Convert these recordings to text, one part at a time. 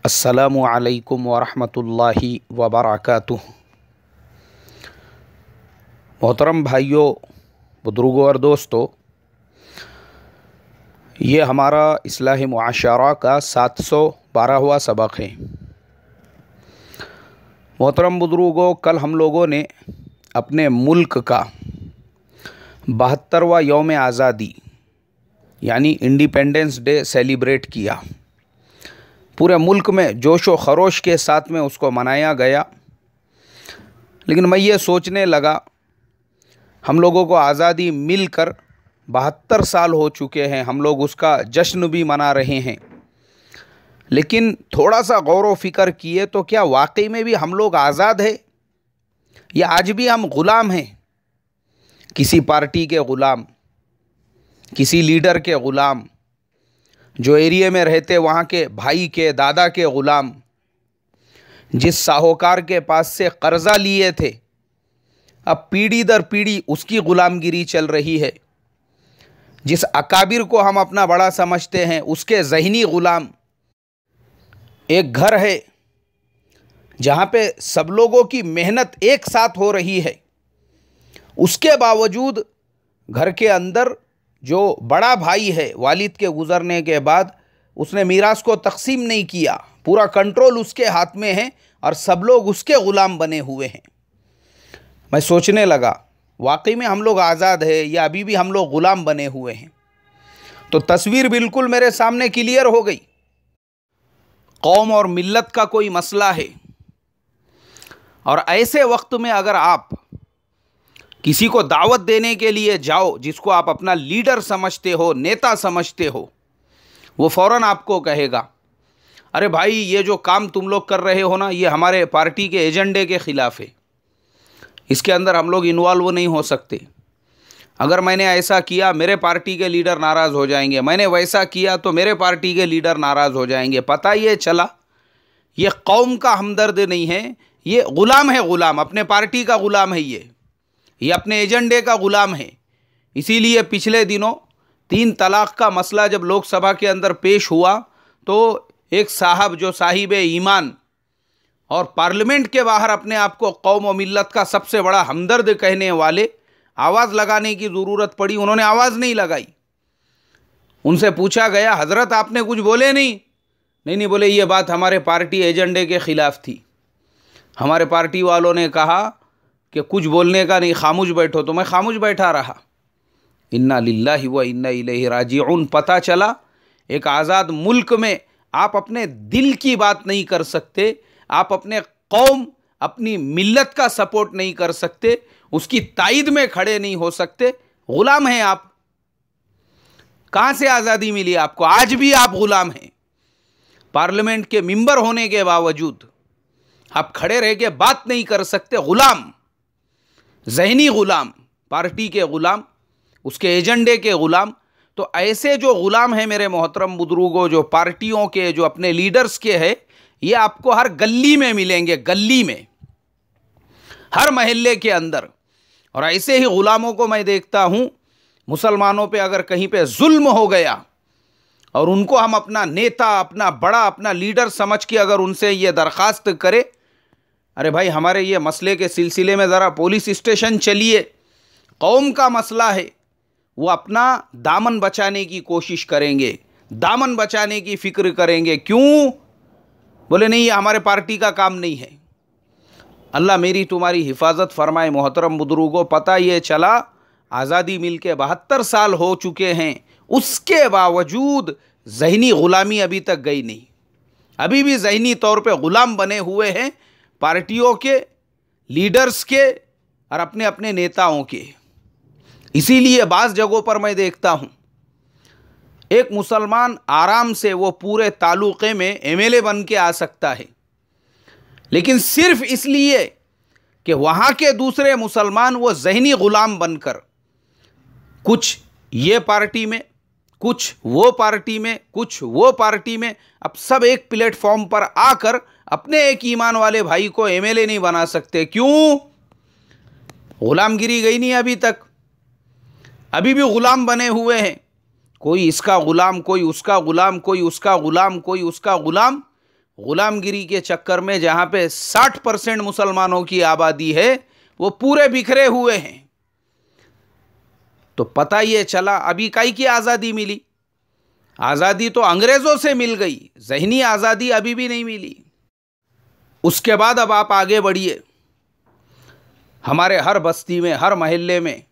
अस्सलामु अलैकुम वरहमतुल्लाहि वबरकातुह। मोहतरम भाइयों, बुजुर्गों और दोस्तों, ये हमारा इस्लाही मुआशरा का 712वां सबक है। मोहतरम बुजुर्गों, कल हम लोगों ने अपने मुल्क का 72वां यौम आज़ादी यानी इंडिपेंडेंस डे सेलिब्रेट किया। पूरे मुल्क में जोश व खरोश के साथ में उसको मनाया गया। लेकिन मैं ये सोचने लगा, हम लोगों को आज़ादी मिलकर 72 साल हो चुके हैं, हम लोग उसका जश्न भी मना रहे हैं। लेकिन थोड़ा सा गौर व फिक्र किए तो क्या वाकई में भी हम लोग आज़ाद हैं या आज भी हम ग़ुलाम हैं? किसी पार्टी के ग़ुलाम, किसी लीडर के ग़ुलाम, जो एरिया में रहते वहाँ के भाई के दादा के ग़ुलाम, जिस साहूकार के पास से कर्ज़ा लिए थे अब पीढ़ी दर पीढ़ी उसकी ग़ुलामगिरी चल रही है। जिस अकाबिर को हम अपना बड़ा समझते हैं उसके ज़हनी ग़ुलाम। एक घर है जहाँ पे सब लोगों की मेहनत एक साथ हो रही है, उसके बावजूद घर के अंदर जो बड़ा भाई है वालिद के गुज़रने के बाद उसने मीरास को तकसीम नहीं किया, पूरा कंट्रोल उसके हाथ में है और सब लोग उसके ग़ुलाम बने हुए हैं। मैं सोचने लगा, वाकई में हम लोग आज़ाद हैं या अभी भी हम लोग ग़ुलाम बने हुए हैं? तो तस्वीर बिल्कुल मेरे सामने क्लियर हो गई। कौम और मिल्लत का कोई मसला है और ऐसे वक्त में अगर आप किसी को दावत देने के लिए जाओ जिसको आप अपना लीडर समझते हो, नेता समझते हो, वो फ़ौरन आपको कहेगा, अरे भाई ये जो काम तुम लोग कर रहे हो ना, ये हमारे पार्टी के एजेंडे के ख़िलाफ़ है, इसके अंदर हम लोग इन्वॉल्व नहीं हो सकते। अगर मैंने ऐसा किया मेरे पार्टी के लीडर नाराज़ हो जाएंगे, मैंने वैसा किया तो मेरे पार्टी के लीडर नाराज़ हो जाएंगे। पता ये चला ये कौम का हमदर्द नहीं है, ये ग़ुलाम है, ग़ुलाम अपने पार्टी का ग़ुलाम है, ये अपने एजेंडे का ग़ुलाम है। इसीलिए पिछले दिनों 3 तलाक़ का मसला जब लोकसभा के अंदर पेश हुआ तो एक साहब जो साहिब ईमान और पार्लियामेंट के बाहर अपने आप को कौम व मिल्लत का सबसे बड़ा हमदर्द कहने वाले आवाज़ लगाने की ज़रूरत पड़ी, उन्होंने आवाज़ नहीं लगाई। उनसे पूछा गया, हज़रत आपने कुछ बोले नहीं बोले, ये बात हमारे पार्टी एजेंडे के ख़िलाफ़ थी। हमारे पार्टी वालों ने कहा कि कुछ बोलने का नहीं, खामोश बैठो, तो मैं खामोश बैठा रहा। इन्ना लिल्लाहि व इन्ना इलैहि राजिऊन। पता चला एक आज़ाद मुल्क में आप अपने दिल की बात नहीं कर सकते, आप अपने कौम अपनी मिल्लत का सपोर्ट नहीं कर सकते, उसकी ताईद में खड़े नहीं हो सकते, ग़ुलाम हैं आप। कहाँ से आज़ादी मिली आपको? आज भी आप ग़ुलाम हैं। पार्लियामेंट के मेंबर होने के बावजूद आप खड़े रह के बात नहीं कर सकते, ग़ुलाम, ज़हनी ग़ुलाम, पार्टी के ग़ुलाम, उसके एजेंडे के ग़ुलाम। तो ऐसे जो ग़ुलाम हैं मेरे मोहतरम बुजुर्गों, जो पार्टियों के, जो अपने लीडर्स के हैं, ये आपको हर गली में मिलेंगे, गली में, हर महल्ले के अंदर। और ऐसे ही ग़ुलामों को मैं देखता हूँ, मुसलमानों पे अगर कहीं पे जुल्म हो गया और उनको हम अपना नेता, अपना बड़ा, अपना लीडर समझ के अगर उनसे ये दरख्वास्त करें, अरे भाई हमारे ये मसले के सिलसिले में ज़रा पुलिस स्टेशन चलिए, कौम का मसला है, वो अपना दामन बचाने की कोशिश करेंगे, दामन बचाने की फ़िक्र करेंगे। क्यों? बोले नहीं, ये हमारे पार्टी का काम नहीं है। अल्लाह मेरी तुम्हारी हिफाजत फरमाए। मोहतरम बुजुर्गों, पता ये चला आज़ादी मिल के 72 साल हो चुके हैं, उसके बावजूद ज़हनी ग़ुलामी अभी तक गई नहीं। अभी भी ज़हनी तौर पे ग़ुलाम बने हुए हैं पार्टियों के, लीडर्स के और अपने अपने नेताओं के। इसीलिए बाज़ जगहों पर मैं देखता हूँ एक मुसलमान आराम से वो पूरे तालुक़े में एमएलए बन के आ सकता है, लेकिन सिर्फ इसलिए कि वहाँ के दूसरे मुसलमान वो ज़हनी ग़ुलाम बनकर कुछ ये पार्टी में, कुछ वो पार्टी में, कुछ वो पार्टी में, अब सब एक प्लेटफॉर्म पर आकर अपने एक ईमान वाले भाई को एमएलए नहीं बना सकते। क्यों? ग़ुलामगिरी गई नहीं अभी तक, अभी भी ग़ुलाम बने हुए हैं। कोई इसका ग़ुलाम, कोई उसका ग़ुलाम, कोई उसका ग़ुलाम, कोई उसका ग़ुलाम। गुलामगिरी के चक्कर में जहाँ पे 60% मुसलमानों की आबादी है वो पूरे बिखरे हुए हैं। तो पता ये चला अभी काई की आज़ादी मिली, आज़ादी तो अंग्रेज़ों से मिल गई, ज़हनी आज़ादी अभी भी नहीं मिली। उसके बाद अब आप आगे बढ़िए, हमारे हर बस्ती में, हर मोहल्ले में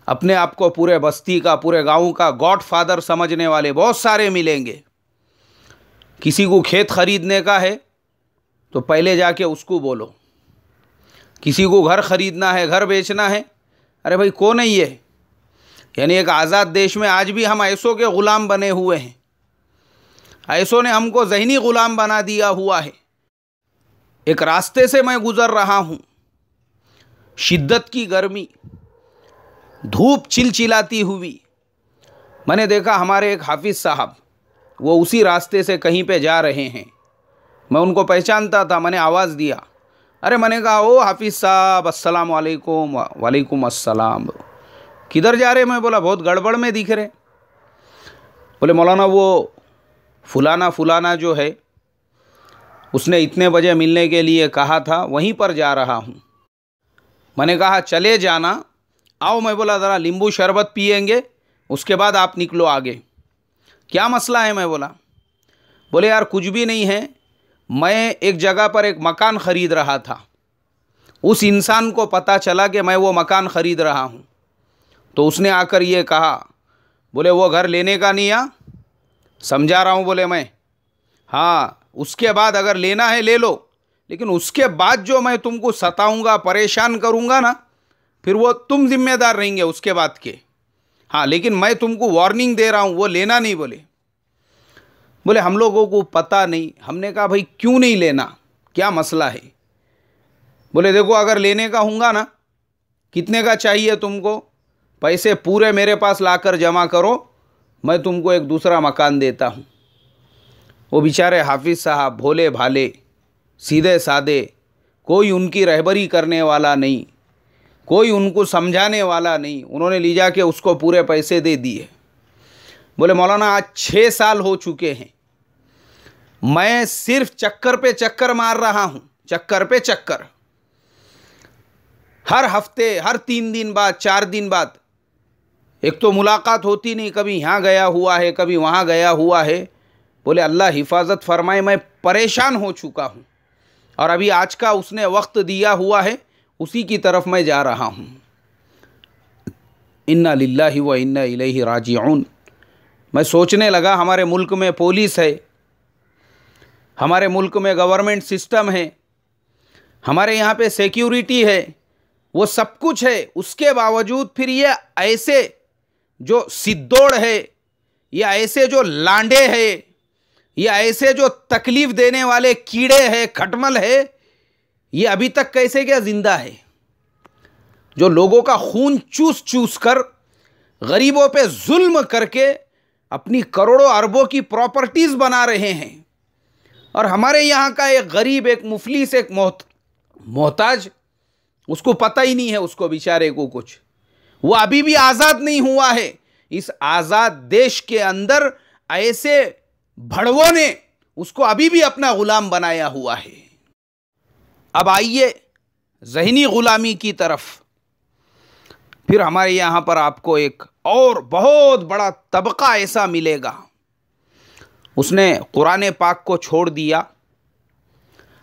अपने आप को पूरे बस्ती का, पूरे गांव का गॉड फादर समझने वाले बहुत सारे मिलेंगे। किसी को खेत खरीदने का है तो पहले जाके उसको बोलो, किसी को घर खरीदना है, घर बेचना है, अरे भाई कौन है ये? यानी एक आज़ाद देश में आज भी हम ऐसों के ग़ुलाम बने हुए हैं। ऐसों ने हमको ज़हनी ग़ुलाम बना दिया हुआ है। एक रास्ते से मैं गुज़र रहा हूँ, शिद्दत की गर्मी, धूप चिलचिलाती हुई, मैंने देखा हमारे एक हाफिज़ साहब वो उसी रास्ते से कहीं पे जा रहे हैं। मैं उनको पहचानता था, मैंने आवाज़ दिया, अरे मैंने कहा ओ हाफिज़ साहब अस्सलाम वालेकुम। वालेकुम अस्सलाम। किधर जा रहे? मैं बोला बहुत गड़बड़ में दिख रहे। बोले मौलाना वो फुलाना जो है उसने इतने बजे मिलने के लिए कहा था, वहीं पर जा रहा हूँ। मैंने कहा चले जाना, आओ। मैं बोला ज़रा नींबू शरबत पिएंगे, उसके बाद आप निकलो आगे। क्या मसला है? मैं बोला। बोले यार कुछ भी नहीं है, मैं एक जगह पर एक मकान ख़रीद रहा था, उस इंसान को पता चला कि मैं वो मकान ख़रीद रहा हूँ, तो उसने आकर ये कहा, बोले वो घर लेने का नहीं आ, समझा रहा हूँ। बोले मैं हाँ, उसके बाद अगर लेना है ले लो, लेकिन उसके बाद जो मैं तुमको सताऊँगा, परेशान करूँगा ना, फिर वो तुम जिम्मेदार रहेंगे उसके बाद के। हाँ, लेकिन मैं तुमको वार्निंग दे रहा हूँ, वो लेना नहीं। बोले हम लोगों को पता नहीं। हमने कहा भाई क्यों नहीं लेना, क्या मसला है? बोले देखो अगर लेने का होगा ना, कितने का चाहिए तुमको, पैसे पूरे मेरे पास लाकर जमा करो, मैं तुमको एक दूसरा मकान देता हूँ। वो बेचारे हाफिज़ साहब भोले भाले, सीधे सादे, कोई उनकी रहबरी करने वाला नहीं, कोई उनको समझाने वाला नहीं। उन्होंने ले जाके उसको पूरे पैसे दे दिए। बोले मौलाना आज 6 साल हो चुके हैं, मैं सिर्फ चक्कर पे चक्कर मार रहा हूँ, चक्कर पे चक्कर। हर हफ्ते, हर 3 दिन बाद, 4 दिन बाद, एक तो मुलाकात होती नहीं, कभी यहाँ गया हुआ है, कभी वहाँ गया हुआ है। बोले अल्लाह हिफाजत फरमाए, मैं परेशान हो चुका हूँ और अभी आज का उसने वक्त दिया हुआ है, उसी की तरफ मैं जा रहा हूँ। इन्ना लिल्लाहि व इन्ना इलैहि राजिऊन। मैं सोचने लगा हमारे मुल्क में पुलिस है, हमारे मुल्क में गवर्नमेंट सिस्टम है, हमारे यहाँ पे सिक्योरिटी है, वो सब कुछ है, उसके बावजूद फिर ये ऐसे जो सिद्दोड़ है, या ऐसे जो लांडे है, या ऐसे जो तकलीफ देने वाले कीड़े हैं, खटमल है, ये अभी तक कैसे क्या जिंदा है? जो लोगों का खून चूस चूस कर, गरीबों पे जुल्म करके अपनी करोड़ों अरबों की प्रॉपर्टीज बना रहे हैं, और हमारे यहाँ का एक गरीब, एक मुफलिस, एक मोहताज, उसको पता ही नहीं है, उसको बेचारे को कुछ, वो अभी भी आज़ाद नहीं हुआ है। इस आज़ाद देश के अंदर ऐसे भड़वों ने उसको अभी भी अपना गुलाम बनाया हुआ है। अब आइए ज़हनी गुलामी की तरफ। फिर हमारे यहाँ पर आपको एक और बहुत बड़ा तबका ऐसा मिलेगा, उसने कुरान पाक को छोड़ दिया,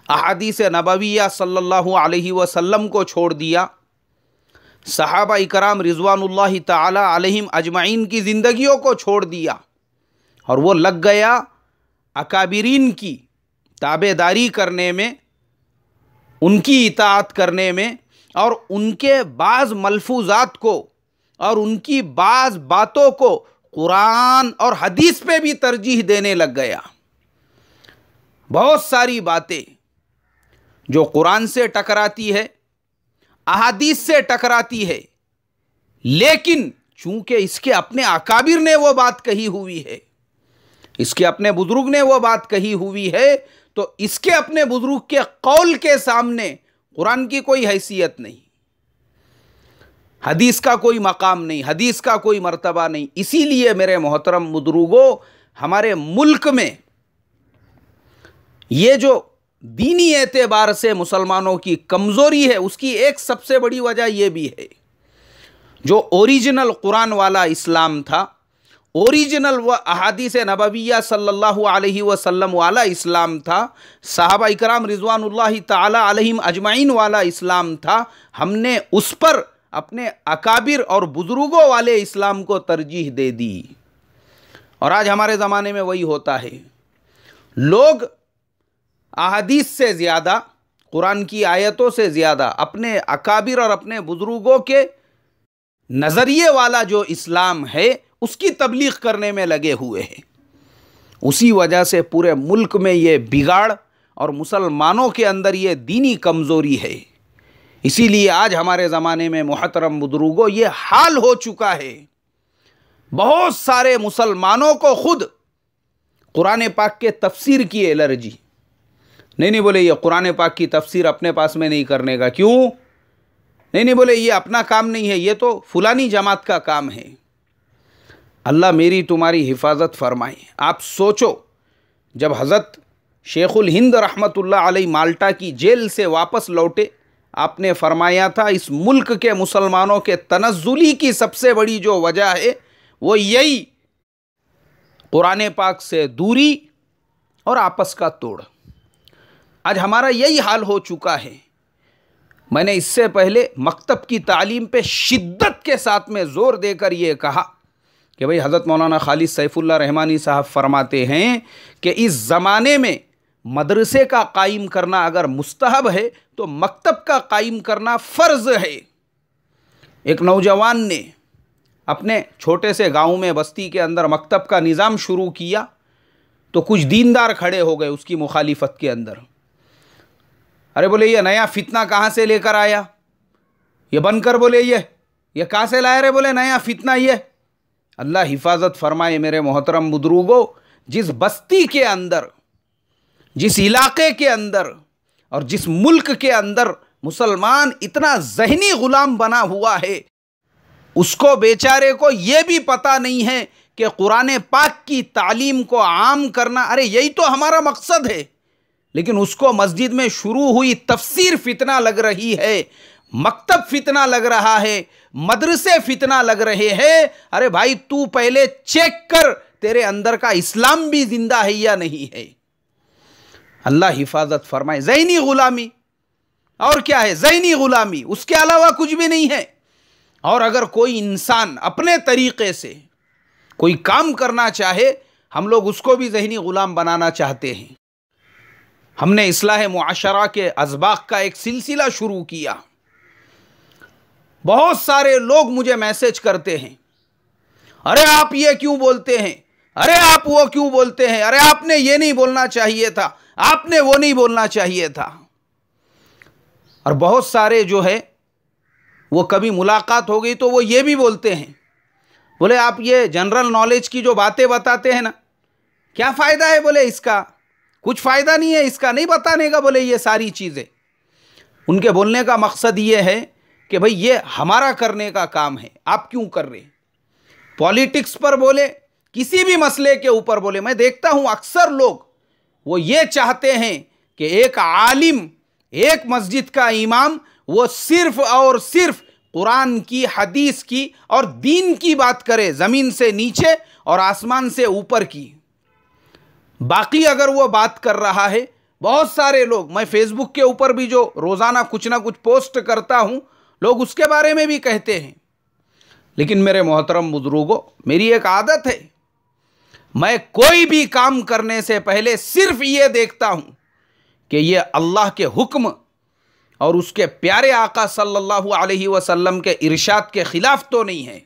अहादीस नबविया सल्लल्लाहु अलैहि वसल्लम को छोड़ दिया, सहाबा इकराम रिज़वानुल्लाहि ताला अलैहिम अजमाइन की ज़िंदगियों को छोड़ दिया, और वो लग गया अकाबिरीन की ताबेदारी करने में, उनकी इताअत करने में, और उनके बाज़ मलफूज़ात को और उनकी बाज़ बातों को कुरान और हदीस पे भी तरजीह देने लग गया। बहुत सारी बातें जो कुरान से टकराती है, अहादीस से टकराती है, लेकिन चूंकि इसके अपने अकाबिर ने वो बात कही हुई है, इसके अपने बुजुर्ग ने वो बात कही हुई है, तो इसके अपने बुजुर्ग के कौल के सामने कुरान की कोई हैसियत नहीं, हदीस का कोई मकाम नहीं, हदीस का कोई मर्तबा नहीं। इसीलिए मेरे मोहतरम बुजुर्गों, हमारे मुल्क में ये जो दीनी एतबार से मुसलमानों की कमज़ोरी है, उसकी एक सबसे बड़ी वजह यह भी है, जो ओरिजिनल कुरान वाला इस्लाम था, ओरिजिनल व अहादीस नबविया सल्लल्लाहु अलैहि वसल्लम वाला इस्लाम था, सहाबा इकराम रिज़वानुल्लाहि ताला अलैहिम अजमाइन वाला इस्लाम था, हमने उस पर अपने अकाबिर और बुजुर्गों वाले इस्लाम को तरजीह दे दी। और आज हमारे ज़माने में वही होता है, लोग अहादीस से ज़्यादा, कुरान की आयतों से ज़्यादा अपने अकाबिर और अपने बुजुर्गों के नज़रिए वाला जो इस्लाम है उसकी तबलीग करने में लगे हुए हैं। उसी वजह से पूरे मुल्क में ये बिगाड़ और मुसलमानों के अंदर ये दीनी कमज़ोरी है। इसीलिए आज हमारे ज़माने में मोहतरम बुजुर्गों ये हाल हो चुका है, बहुत सारे मुसलमानों को खुद कुरान पाक के तफसीर की एलर्जी। नहीं बोले ये कुरान पाक की तफसीर अपने पास में नहीं करने का, क्यों? नहीं बोले ये अपना काम नहीं है, ये तो फुलानी जमात का काम है। अल्लाह मेरी तुम्हारी हिफाजत फरमाए। आप सोचो, जब हज़रत शेखुल हिंद रहमतुल्लाह अलैह माल्टा की जेल से वापस लौटे, आपने फरमाया था इस मुल्क के मुसलमानों के तनज़्ज़ुली की सबसे बड़ी जो वजह है वो यही कुरान पाक से दूरी और आपस का तोड़। आज हमारा यही हाल हो चुका है। मैंने इससे पहले मकतब की तालीम पे शिद्दत के साथ में ज़ोर देकर ये कहा कि भाई हज़रत मौलाना खालिद सैफुल्लाह रहमानी साहब फरमाते हैं कि इस ज़माने में मदरसे का कायम करना अगर मुस्तहब है तो मकतब का कायम करना फ़र्ज़ है। एक नौजवान ने अपने छोटे से गांव में, बस्ती के अंदर मकतब का निज़ाम शुरू किया तो कुछ दीनदार खड़े हो गए उसकी मुखालिफत के अंदर। अरे बोले ये नया फितना कहाँ से लेकर आया, ये बनकर बोले ये कहाँ से लाया रे, बोले नया फितना ये। अल्लाह हिफाजत फरमाए मेरे मोहतरम बुजुर्गों, जिस बस्ती के अंदर, जिस इलाके के अंदर और जिस मुल्क के अंदर मुसलमान इतना ज़हनी ग़ुलाम बना हुआ है, उसको बेचारे को ये भी पता नहीं है कि कुरान पाक की तालीम को आम करना, अरे यही तो हमारा मकसद है, लेकिन उसको मस्जिद में शुरू हुई तफसीर फितना लग रही है, मकतब फितना लग रहा है, मदरसे फितना लग रहे हैं। अरे भाई तू पहले चेक कर तेरे अंदर का इस्लाम भी जिंदा है या नहीं है। अल्लाह हिफाजत फरमाए। ज़हनी गुलामी और क्या है? ज़हनी गुलामी, उसके अलावा कुछ भी नहीं है। और अगर कोई इंसान अपने तरीके से कोई काम करना चाहे, हम लोग उसको भी ज़हनी गुलाम बनाना चाहते हैं। हमने इस्लाह मुआशरा के अज़बाक का एक सिलसिला शुरू किया। बहुत सारे लोग मुझे मैसेज करते हैं, अरे आप ये क्यों बोलते हैं, अरे आप वो क्यों बोलते हैं, अरे आपने ये नहीं बोलना चाहिए था, आपने वो नहीं बोलना चाहिए था। और बहुत सारे जो है वो कभी मुलाकात हो गई तो वो ये भी बोलते हैं, बोले आप ये जनरल नॉलेज की जो बातें बताते हैं ना, क्या फ़ायदा है? बोले इसका कुछ फ़ायदा नहीं है, इसका नहीं बताने का। बोले ये सारी चीज़ें, उनके बोलने का मकसद ये है कि भाई ये हमारा करने का काम है, आप क्यों कर रहे? पॉलिटिक्स पर बोले, किसी भी मसले के ऊपर बोले। मैं देखता हूँ अक्सर लोग वो ये चाहते हैं कि एक आलिम, एक मस्जिद का इमाम, वो सिर्फ और सिर्फ कुरान की, हदीस की और दीन की बात करे, ज़मीन से नीचे और आसमान से ऊपर की। बाकी अगर वो बात कर रहा है, बहुत सारे लोग, मैं फेसबुक के ऊपर भी जो रोज़ाना कुछ ना कुछ पोस्ट करता हूँ, लोग उसके बारे में भी कहते हैं। लेकिन मेरे मोहतरम बुजुर्गों, मेरी एक आदत है, मैं कोई भी काम करने से पहले सिर्फ ये देखता हूँ कि ये अल्लाह के हुक्म और उसके प्यारे आका सल्लल्लाहु अलैहि वसल्लम के इरशाद के ख़िलाफ़ तो नहीं है।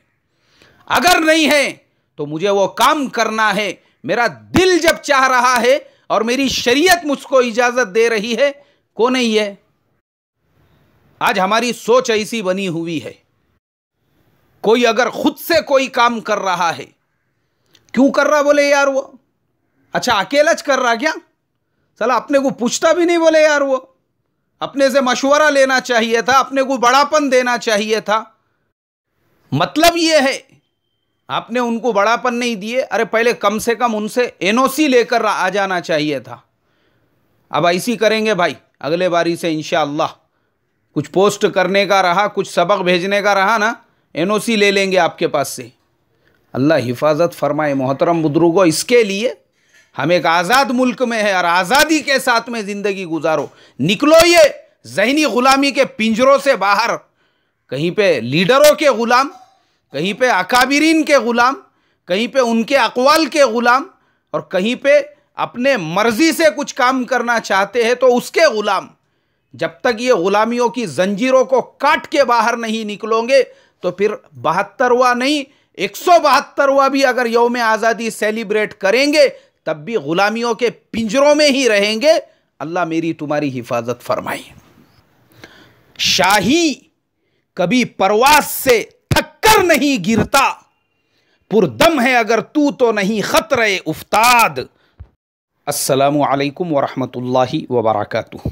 अगर नहीं है तो मुझे वो काम करना है। मेरा दिल जब चाह रहा है और मेरी शरीयत मुझको इजाज़त दे रही है, को नहीं है। आज हमारी सोच ऐसी बनी हुई है, कोई अगर खुद से कोई काम कर रहा है, क्यों कर रहा? बोले यार वो अच्छा अकेलाच कर रहा क्या? चला अपने को पूछता भी नहीं। बोले यार वो अपने से मशवरा लेना चाहिए था, अपने को बड़ापन देना चाहिए था। मतलब ये है आपने उनको बड़ापन नहीं दिए, अरे पहले कम से कम उनसे एनओसी लेकर आ जाना चाहिए था। अब ऐसी करेंगे भाई, अगले बारी से इंशाअल्लाह कुछ पोस्ट करने का रहा, कुछ सबक भेजने का रहा ना, एनओसी ले लेंगे आपके पास से। अल्लाह हिफाजत फरमाए। मोहतरम बुजुर्गों, इसके लिए हम एक आज़ाद मुल्क में है और आज़ादी के साथ में ज़िंदगी गुजारो। निकलो ये ज़हनी ग़ुलामी के पिंजरों से बाहर। कहीं पे लीडरों के ग़ुलाम, कहीं पे अकाबिरीन के ग़ुलाम, कहीं पे उनके अक़वाल के ग़ुलाम, और कहीं पे अपने मर्जी से कुछ काम करना चाहते हैं तो उसके ग़ुलाम। जब तक ये ग़ुलामियों की जंजीरों को काट के बाहर नहीं निकलोगे तो फिर 72वां नहीं 172वां भी अगर यौम आज़ादी सेलिब्रेट करेंगे तब भी ग़ुलामियों के पिंजरों में ही रहेंगे। अल्लाह मेरी तुम्हारी हिफाजत फरमाए। शाही कभी परवास से थककर नहीं गिरता, पुरदम है अगर तू तो नहीं खतरे उफ्ताद। अस्सलामु अलैकुम व रहमतुल्लाहि व बरकातुहू।